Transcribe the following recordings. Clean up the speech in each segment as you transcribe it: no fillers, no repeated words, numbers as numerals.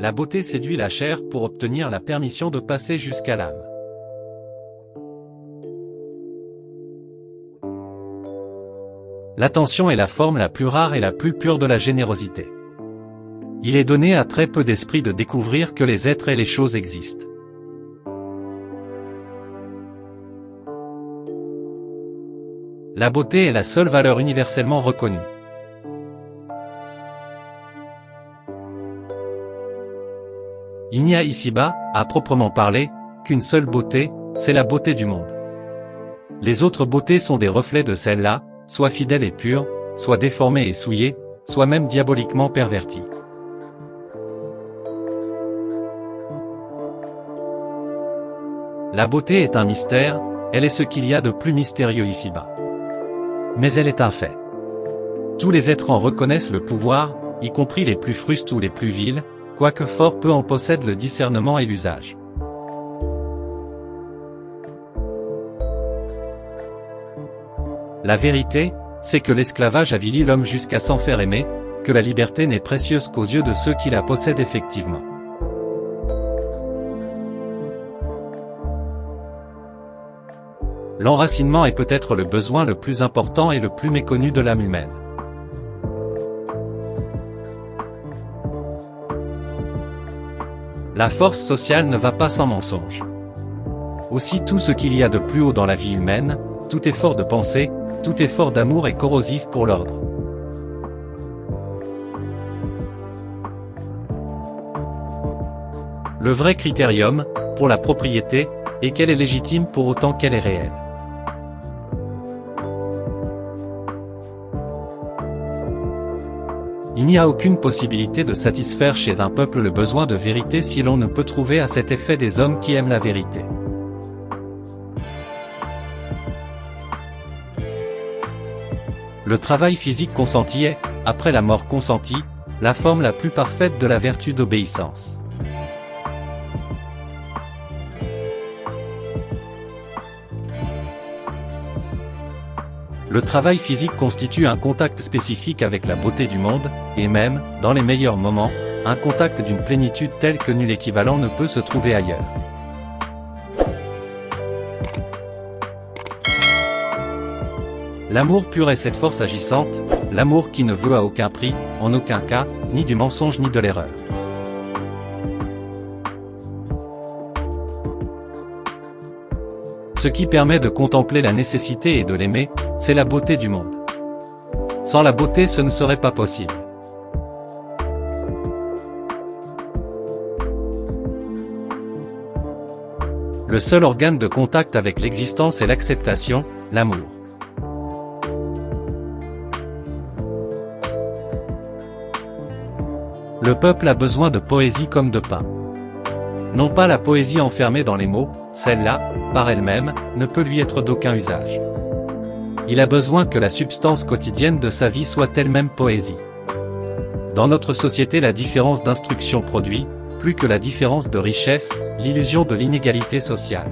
La beauté séduit la chair pour obtenir la permission de passer jusqu'à l'âme. L'attention est la forme la plus rare et la plus pure de la générosité. Il est donné à très peu d'esprits de découvrir que les êtres et les choses existent. La beauté est la seule valeur universellement reconnue. Il n'y a ici-bas, à proprement parler, qu'une seule beauté, c'est la beauté du monde. Les autres beautés sont des reflets de celle-là, soit fidèles et pures, soit déformées et souillées, soit même diaboliquement perverties. La beauté est un mystère, elle est ce qu'il y a de plus mystérieux ici-bas. Mais elle est un fait. Tous les êtres en reconnaissent le pouvoir, y compris les plus frustes ou les plus vils, quoique fort peu en possèdent le discernement et l'usage. La vérité, c'est que l'esclavage avilit l'homme jusqu'à s'en faire aimer, que la liberté n'est précieuse qu'aux yeux de ceux qui la possèdent effectivement. L'enracinement est peut-être le besoin le plus important et le plus méconnu de l'âme humaine. La force sociale ne va pas sans mensonge. Aussi tout ce qu'il y a de plus haut dans la vie humaine, tout effort de pensée, tout effort d'amour est corrosif pour l'ordre. Le vrai critérium, pour la propriété, est qu'elle est légitime pour autant qu'elle est réelle. Il n'y a aucune possibilité de satisfaire chez un peuple le besoin de vérité si l'on ne peut trouver à cet effet des hommes qui aiment la vérité. Le travail physique consenti est, après la mort consentie, la forme la plus parfaite de la vertu d'obéissance. Le travail physique constitue un contact spécifique avec la beauté du monde, et même, dans les meilleurs moments, un contact d'une plénitude telle que nul équivalent ne peut se trouver ailleurs. L'amour pur est cette force agissante, l'amour qui ne veut à aucun prix, en aucun cas, ni du mensonge ni de l'erreur. Ce qui permet de contempler la nécessité et de l'aimer, c'est la beauté du monde. Sans la beauté, ce ne serait pas possible. Le seul organe de contact avec l'existence est l'acceptation, l'amour. Le peuple a besoin de poésie comme de pain. Non pas la poésie enfermée dans les mots, celle-là, par elle-même, ne peut lui être d'aucun usage. Il a besoin que la substance quotidienne de sa vie soit elle-même poésie. Dans notre société, la différence d'instruction produit, plus que la différence de richesse, l'illusion de l'inégalité sociale.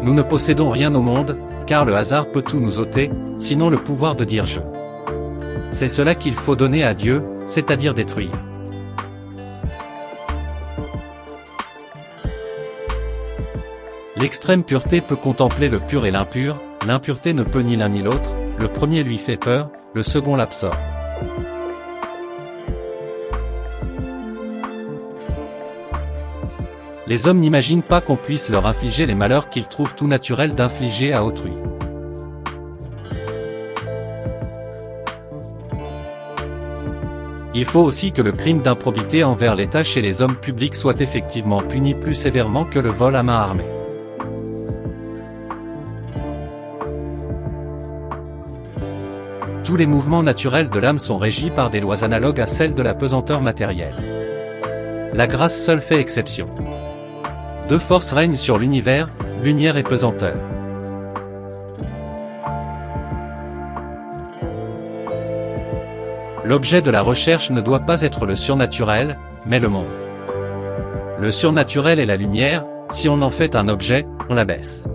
Nous ne possédons rien au monde, car le hasard peut tout nous ôter, sinon le pouvoir de dire je. C'est cela qu'il faut donner à Dieu, c'est-à-dire détruire. L'extrême pureté peut contempler le pur et l'impur, l'impureté ne peut ni l'un ni l'autre, le premier lui fait peur, le second l'absorbe. Les hommes n'imaginent pas qu'on puisse leur infliger les malheurs qu'ils trouvent tout naturel d'infliger à autrui. Il faut aussi que le crime d'improbité envers l'État chez les hommes publics soit effectivement puni plus sévèrement que le vol à main armée. Tous les mouvements naturels de l'âme sont régis par des lois analogues à celles de la pesanteur matérielle. La grâce seule fait exception. Deux forces règnent sur l'univers, lumière et pesanteur. L'objet de la recherche ne doit pas être le surnaturel, mais le monde. Le surnaturel est la lumière, si on en fait un objet, on l'abaisse.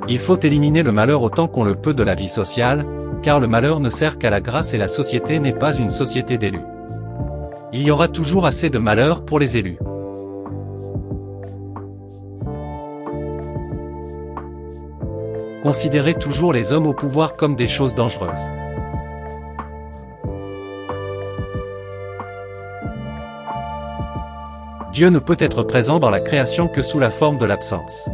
Il faut éliminer le malheur autant qu'on le peut de la vie sociale, car le malheur ne sert qu'à la grâce et la société n'est pas une société d'élus. Il y aura toujours assez de malheur pour les élus. Considérez toujours les hommes au pouvoir comme des choses dangereuses. Dieu ne peut être présent dans la création que sous la forme de l'absence.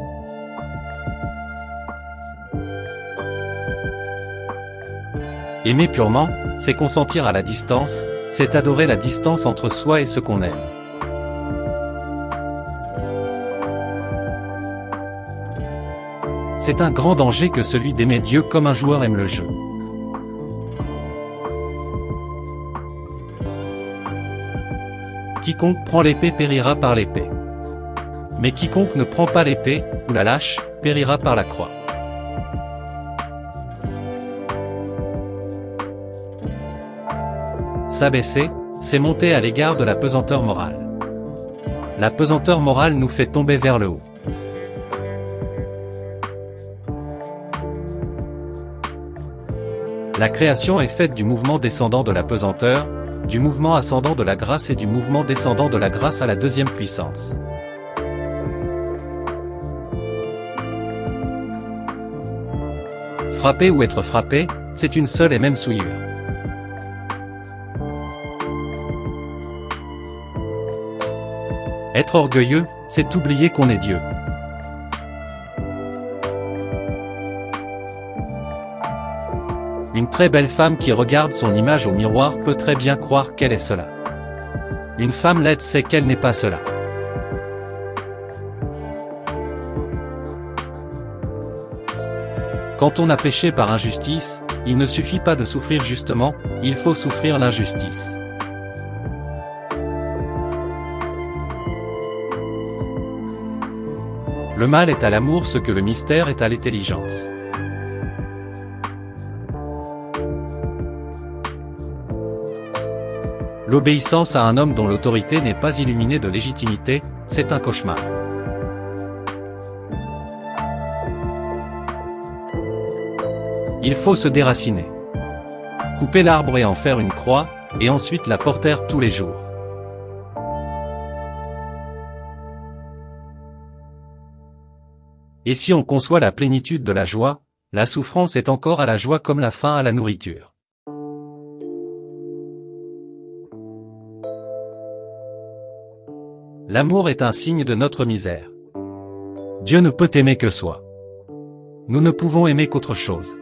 Aimer purement, c'est consentir à la distance, c'est adorer la distance entre soi et ce qu'on aime. C'est un grand danger que celui d'aimer Dieu comme un joueur aime le jeu. Quiconque prend l'épée périra par l'épée. Mais quiconque ne prend pas l'épée, ou la lâche, périra par la croix. S'abaisser, c'est monter à l'égard de la pesanteur morale. La pesanteur morale nous fait tomber vers le haut. La création est faite du mouvement descendant de la pesanteur, du mouvement ascendant de la grâce et du mouvement descendant de la grâce à la deuxième puissance. Frapper ou être frappé, c'est une seule et même souillure. Être orgueilleux, c'est oublier qu'on est Dieu. Une très belle femme qui regarde son image au miroir peut très bien croire qu'elle est cela. Une femme laide sait qu'elle n'est pas cela. Quand on a péché par injustice, il ne suffit pas de souffrir justement, il faut souffrir l'injustice. Le mal est à l'amour ce que le mystère est à l'intelligence. L'obéissance à un homme dont l'autorité n'est pas illuminée de légitimité, c'est un cauchemar. Il faut se déraciner. Couper l'arbre et en faire une croix, et ensuite la porter tous les jours. Et si on conçoit la plénitude de la joie, la souffrance est encore à la joie comme la faim à la nourriture. L'amour est un signe de notre misère. Dieu ne peut aimer que soi. Nous ne pouvons aimer qu'autre chose.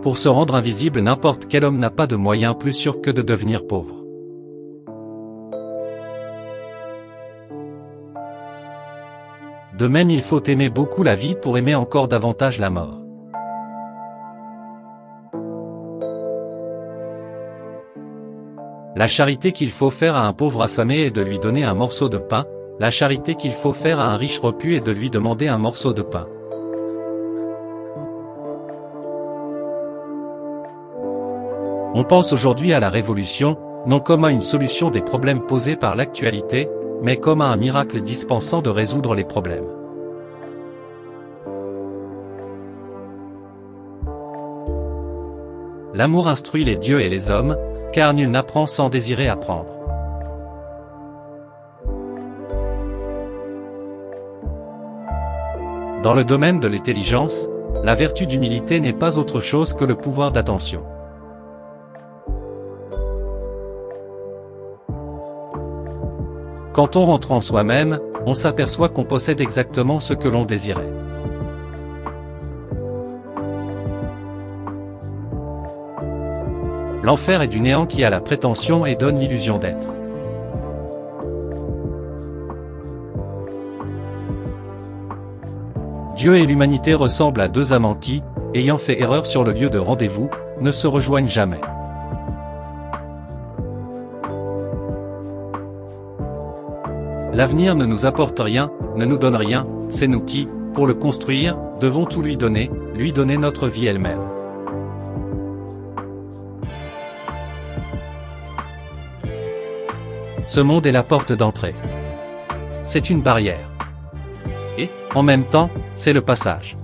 Pour se rendre invisible, n'importe quel homme n'a pas de moyen plus sûr que de devenir pauvre. De même, il faut aimer beaucoup la vie pour aimer encore davantage la mort. La charité qu'il faut faire à un pauvre affamé est de lui donner un morceau de pain, la charité qu'il faut faire à un riche repu est de lui demander un morceau de pain. On pense aujourd'hui à la révolution, non comme à une solution des problèmes posés par l'actualité, mais comme à un miracle dispensant de résoudre les problèmes. L'amour instruit les dieux et les hommes, car nul n'apprend sans désirer apprendre. Dans le domaine de l'intelligence, la vertu d'humilité n'est pas autre chose que le pouvoir d'attention. Quand on rentre en soi-même, on s'aperçoit qu'on possède exactement ce que l'on désirait. L'enfer est du néant qui a la prétention et donne l'illusion d'être. Dieu et l'humanité ressemblent à deux amants qui, ayant fait erreur sur le lieu de rendez-vous, ne se rejoignent jamais. L'avenir ne nous apporte rien, ne nous donne rien, c'est nous qui, pour le construire, devons tout lui donner notre vie elle-même. Ce monde est la porte d'entrée. c'est une barrière. Et, en même temps, c'est le passage.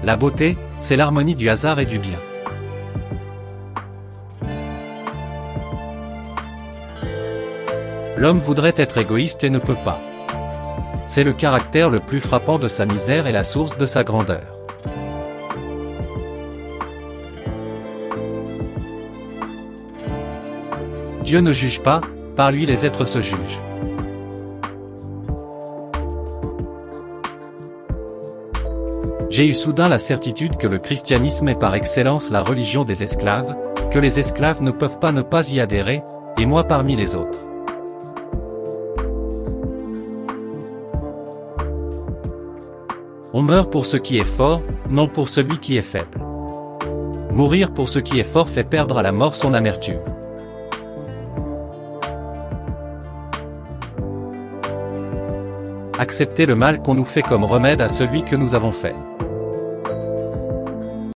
La beauté, c'est l'harmonie du hasard et du bien. L'homme voudrait être égoïste et ne peut pas. C'est le caractère le plus frappant de sa misère et la source de sa grandeur. Dieu ne juge pas, par lui les êtres se jugent. J'ai eu soudain la certitude que le christianisme est par excellence la religion des esclaves, que les esclaves ne peuvent pas ne pas y adhérer, et moi parmi les autres. On meurt pour ce qui est fort, non pour celui qui est faible. Mourir pour ce qui est fort fait perdre à la mort son amertume. Accepter le mal qu'on nous fait comme remède à celui que nous avons fait.